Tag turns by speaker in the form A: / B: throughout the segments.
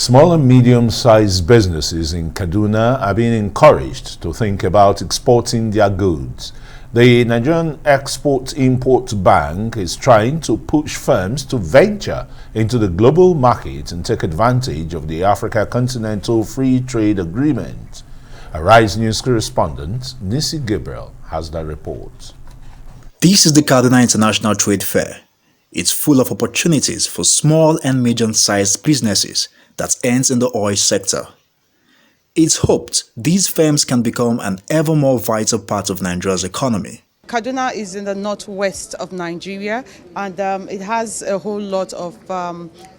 A: Small and medium-sized businesses in Kaduna are being encouraged to think about exporting their goods. The Nigerian Export-Import Bank is trying to push firms to venture into the global market and take advantage of the Africa Continental Free Trade Agreement. Arise News correspondent Nisi Gabriel has that report.
B: This is the Kaduna International Trade Fair. It's full of opportunities for small and medium-sized businesses that ends in the oil sector. It's hoped these firms can become an ever more vital part of Nigeria's economy.
C: Kaduna is in the northwest of Nigeria, and it has a whole lot of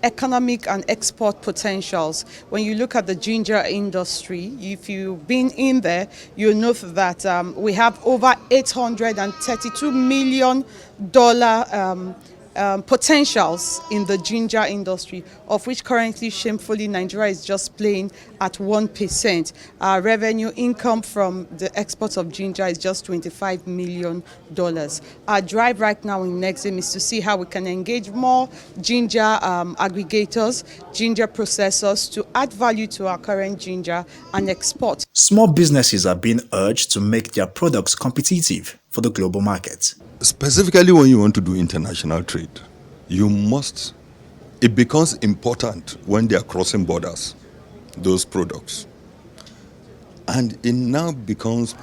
C: economic and export potentials. When you look at the ginger industry, if you've been in there, you'll know that we have over $832 million potentials in the ginger industry, of which currently, shamefully, Nigeria is just playing at 1%. Our revenue income from the exports of ginger is just $25 million. Our drive right now in Nexim is to see how we can engage more ginger aggregators, ginger processors to add value to our current ginger and export.
B: Small businesses are being urged to make their products competitive for the global market.
D: Specifically when you want to do international trade, it becomes important when they are crossing borders, those products. And it now becomes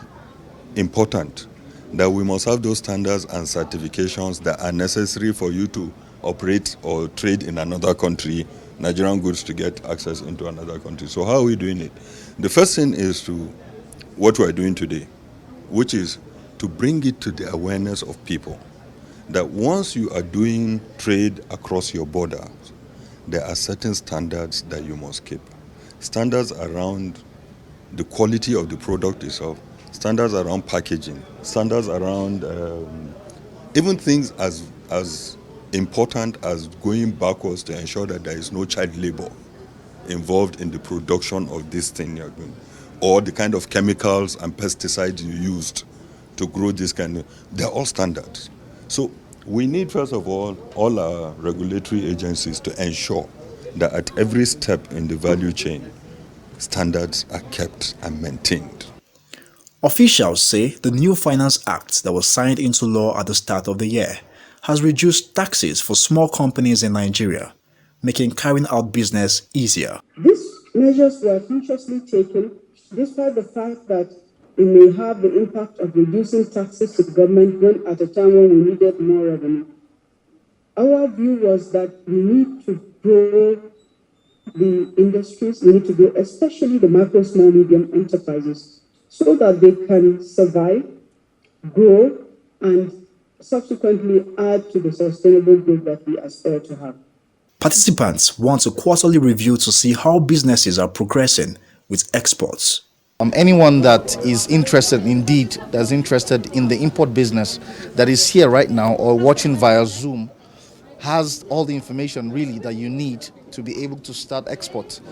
D: important that we must have those standards and certifications that are necessary for you to operate or trade in another country, Nigerian goods to get access into another country. So how are we doing it? The first thing is what we are doing today, which is to bring it to the awareness of people that once you are doing trade across your borders, there are certain standards that you must keep. Standards around the quality of the product itself, standards around packaging, standards around even things as important as going backwards to ensure that there is no child labor involved in the production of this thing you're doing, or the kind of chemicals and pesticides you used to grow this kind of, they're all standards. So we need, first of all our regulatory agencies to ensure that at every step in the value chain, standards are kept and maintained.
B: Officials say the new Finance Act that was signed into law at the start of the year has reduced taxes for small companies in Nigeria, making carrying out business easier.
E: These measures were consciously taken despite the fact that it may have the impact of reducing taxes to the government when at a time when we needed more revenue. Our view was that we need to grow the industries, we need to grow especially the micro, small, medium enterprises so that they can survive, grow, and subsequently add to the sustainable growth that we aspire to have.
B: Participants want a quarterly review to see how businesses are progressing with exports.
F: Anyone that is interested in the import business that is here right now or watching via Zoom has all the information really that you need to be able to start export.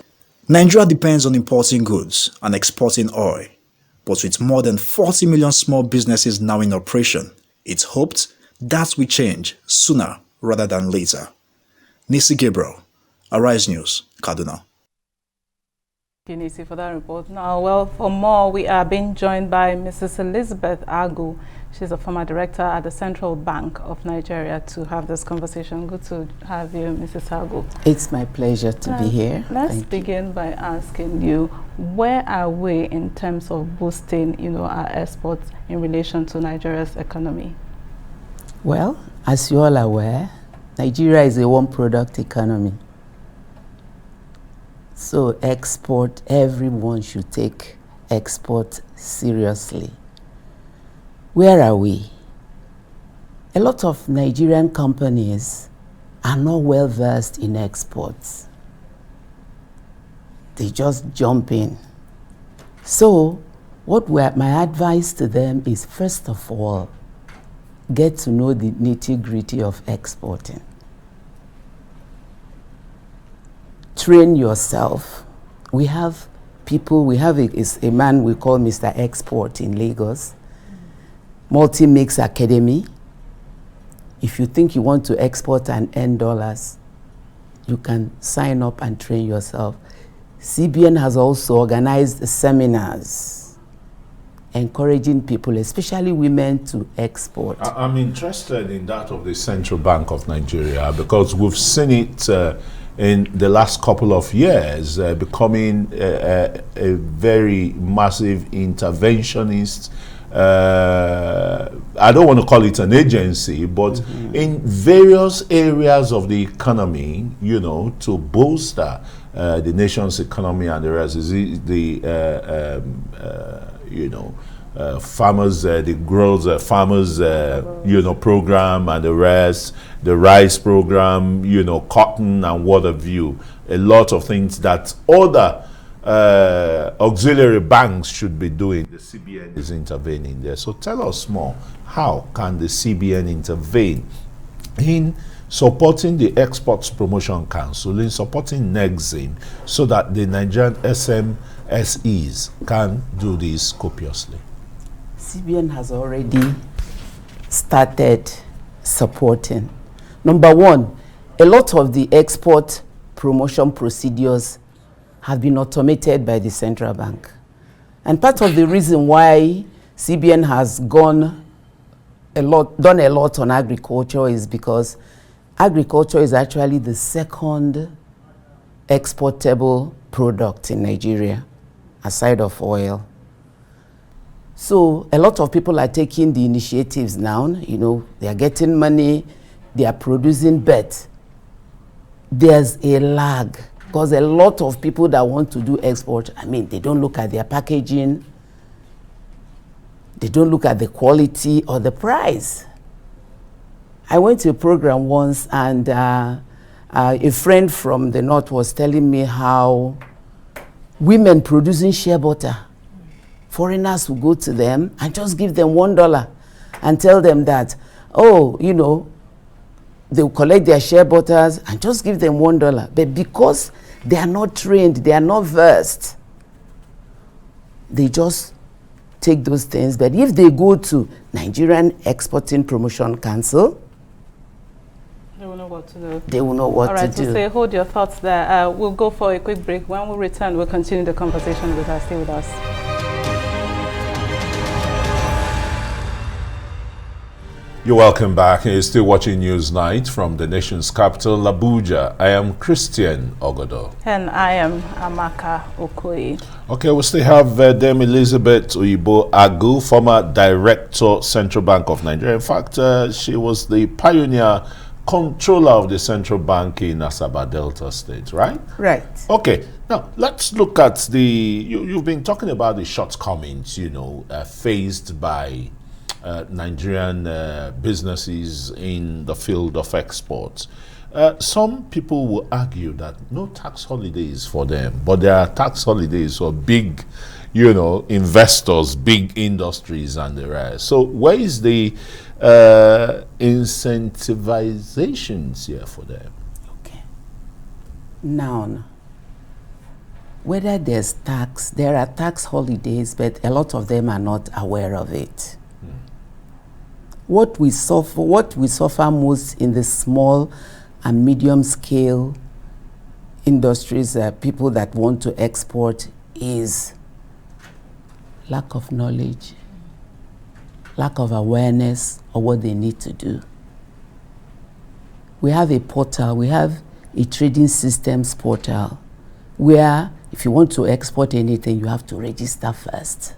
B: Nigeria depends on importing goods and exporting oil, but with more than 40 million small businesses now in operation, it's hoped that will change sooner rather than later. Nisi Gabriel, Arise News, Kaduna.
G: Thank you, Nisi, for that report. Now, well, for more, we are being joined by Mrs. Elizabeth Agu. She's a former director at the Central Bank of Nigeria to have this conversation. Good to have you, Mrs. Agu.
H: It's my pleasure to be here.
G: Let's begin by asking you, where are we in terms of boosting, our exports in relation to Nigeria's economy?
H: Well, as you all are aware, Nigeria is a one-product economy. So everyone should take export seriously. Where are we? A lot of Nigerian companies are not well versed in exports. They just jump in. So my advice to them is, first of all, get to know the nitty-gritty of exporting. Train yourself. We have a man we call Mr. Export in Lagos, Multi-Mix Academy. If you think you want to export and earn dollars, you can sign up and train yourself. CBN has also organized seminars encouraging people, especially women, to export.
A: I'm interested in that of the Central Bank of Nigeria because we've seen it in the last couple of years becoming a very massive interventionist. I don't want to call it an agency, but in various areas of the economy, you know, to bolster the nation's economy and the rest is farmers, the growers, farmers, program and the rest, the rice program, cotton and what have you. A lot of things that other auxiliary banks should be doing. The CBN is intervening there. So tell us more. How can the CBN intervene in supporting the Exports Promotion Council, in supporting NEXIM, so that the Nigerian SMSEs can do this copiously?
H: CBN has already started supporting. Number one, a lot of the export promotion procedures have been automated by the central bank. And part of the reason why CBN has done a lot on agriculture is because agriculture is actually the second exportable product in Nigeria, aside of oil. So a lot of people are taking the initiatives now, they are getting money, they are producing, but there's a lag because a lot of people that want to do export, they don't look at their packaging, they don't look at the quality or the price. I went to a program once and a friend from the north was telling me how women producing shea butter, foreigners will go to them and just give them $1 and tell them that, they'll collect their shea butters and just give them $1. But because they are not trained, they are not versed, they just take those things. But if they go to Nigerian Exporting Promotion Council,
G: they will know what to do.
H: They will know what to do.
G: All right, so say, hold your thoughts there. We'll go for a quick break. When we return, we'll continue the conversation with us. Stay with us.
A: You're welcome back. You're still watching Newsnight from the nation's capital, Abuja. I am Christian Ogodo.
G: And I am Amaka Okoye.
A: Okay, we still have Dame Elizabeth Oyibo Agu, former director, Central Bank of Nigeria. In fact, she was the pioneer controller of the central bank in Asaba Delta State, right?
H: Right.
A: Okay, now let's look at you've been talking about the shortcomings, faced by Nigerian businesses in the field of exports. Some people will argue that no tax holidays for them, but there are tax holidays for big, investors, big industries and the rest. So where is the incentivizations here for them?
H: Okay. Now, whether there's tax, there are tax holidays, but a lot of them are not aware of it. What we suffer most in the small and medium scale industries, people that want to export, is lack of knowledge, lack of awareness of what they need to do. We have a portal, we have a trading systems portal where if you want to export anything, you have to register first.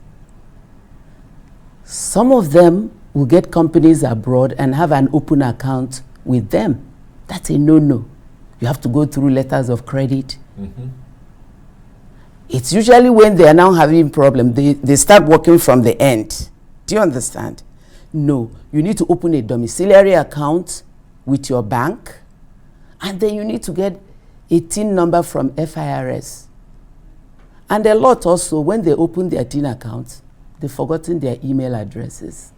H: Some of them will get companies abroad and have an open account with them. That's a no-no. You have to go through letters of credit. It's usually when they are now having problems, they start working from the end. Do you understand? No, you need to open a domiciliary account with your bank, and then you need to get a TIN number from FIRS. And a lot also, when they open their TIN accounts, they've forgotten their email addresses.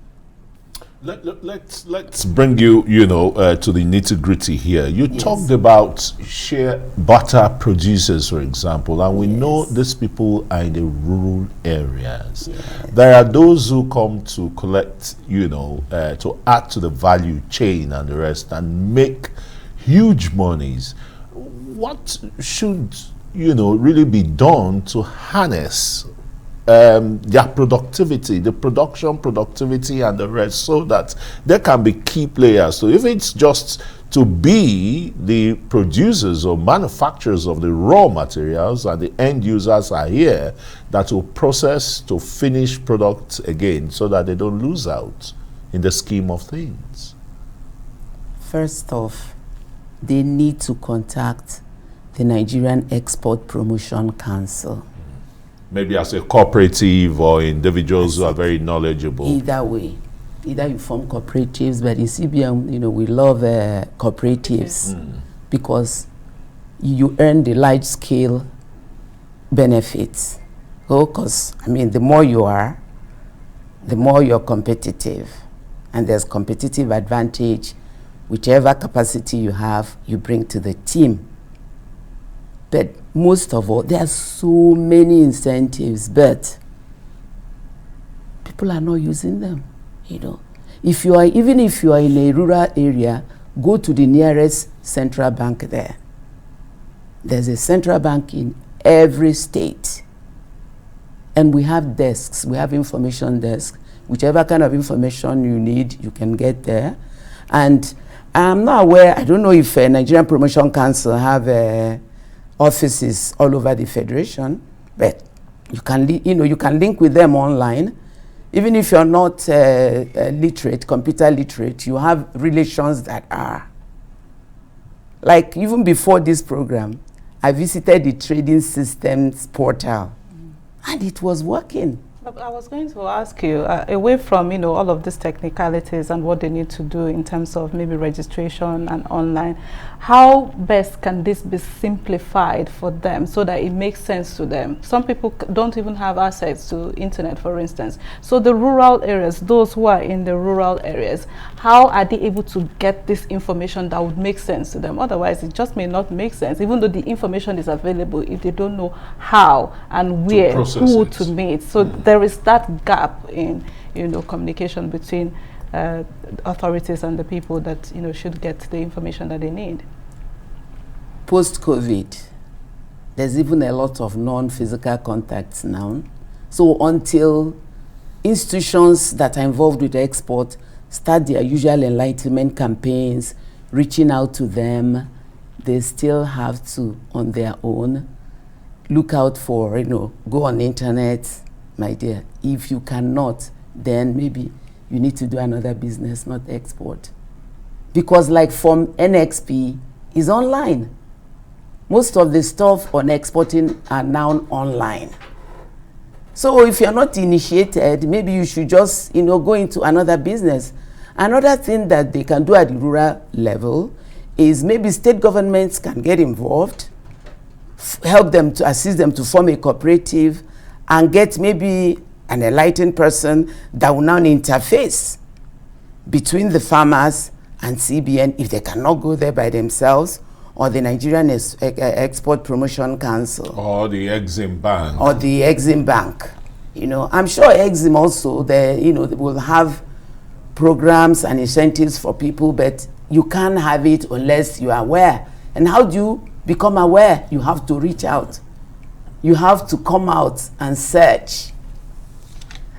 A: Let's bring you, to the nitty-gritty here. You talked about shea butter producers, for example, and we know these people are in the rural areas. There are those who come to collect, to add to the value chain and the rest and make huge monies. What should really be done to harness their productivity, the productivity and the rest, so that they can be key players. So if it's just to be the producers or manufacturers of the raw materials and the end users are here that will process to finish products again so that they don't lose out in the scheme of things.
H: First off, they need to contact the Nigerian Export Promotion Council.
A: Maybe as a cooperative or individuals who are very knowledgeable.
H: Either way. Either you form cooperatives, but in CBN, we love cooperatives because you earn the large-scale benefits. Because, the more you are, the more you're competitive. And there's competitive advantage. Whichever capacity you have, you bring to the team. But most of all, there are so many incentives, but people are not using them. Even if you are in a rural area, go to the nearest central bank there. There's a central bank in every state. And we have desks, we have information desks. Whichever kind of information you need, you can get there. And I'm not aware, I don't know if Nigerian Promotion Council have offices all over the federation, but you can link with them online. Even if you're not literate, computer literate, you have relations that are. Like even before this program, I visited the trading systems portal, and it was working.
G: I was going to ask you, away from all of these technicalities and what they need to do in terms of maybe registration and online, how best can this be simplified for them so that it makes sense to them? Some people don't even have access to internet, for instance. So the rural areas, those who are in the rural areas, how are they able to get this information that would make sense to them? Otherwise, it just may not make sense, even though the information is available, if they don't know how and where, who to meet. So there is that gap in communication between authorities and the people that should get the information that they need.
H: Post-COVID, there's even a lot of non-physical contacts now. So until institutions that are involved with export start their usual enlightenment campaigns, reaching out to them, they still have to, on their own, look out for, go on the internet. My dear, if you cannot, then maybe you need to do another business, not export. Because like from NXP is online. Most of the stuff on exporting are now online. So if you're not initiated, maybe you should just, go into another business. Another thing that they can do at the rural level is maybe state governments can get involved, help them to assist them to form a cooperative, and get maybe an enlightened person that will now interface between the farmers and CBN if they cannot go there by themselves, or the Nigerian Export Promotion Council.
A: Or the Exim Bank.
H: Or the Exim Bank. I'm sure Exim also, they will have programs and incentives for people, but you can't have it unless you are aware. And how do you become aware? You have to reach out. You have to come out and search.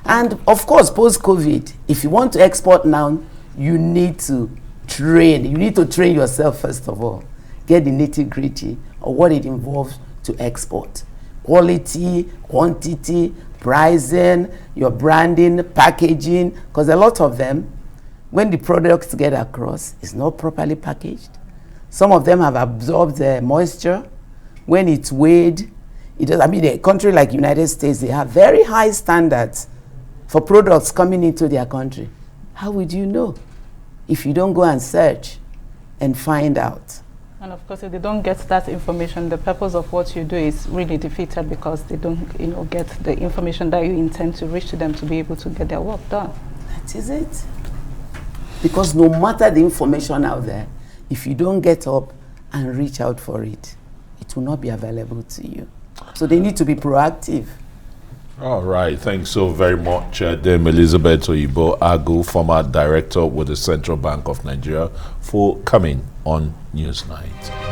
H: And of course, post-COVID, if you want to export now, you need to train. You need to train yourself first of all. Get the nitty-gritty of what it involves to export. Quality, quantity, pricing, your branding, packaging, because a lot of them, when the products get across, it's not properly packaged. Some of them have absorbed the moisture. When it's weighed, a country like United States, they have very high standards for products coming into their country. How would you know if you don't go and search and find out?
G: And of course, if they don't get that information, the purpose of what you do is really defeated because they don't, get the information that you intend to reach to them to be able to get their work done.
H: That is it. Because no matter the information out there, if you don't get up and reach out for it, it will not be available to you. So they need to be proactive.
A: All right. Thanks so very much, Dame Elizabeth Oyibo Agu, former director with the Central Bank of Nigeria, for coming on Newsnight.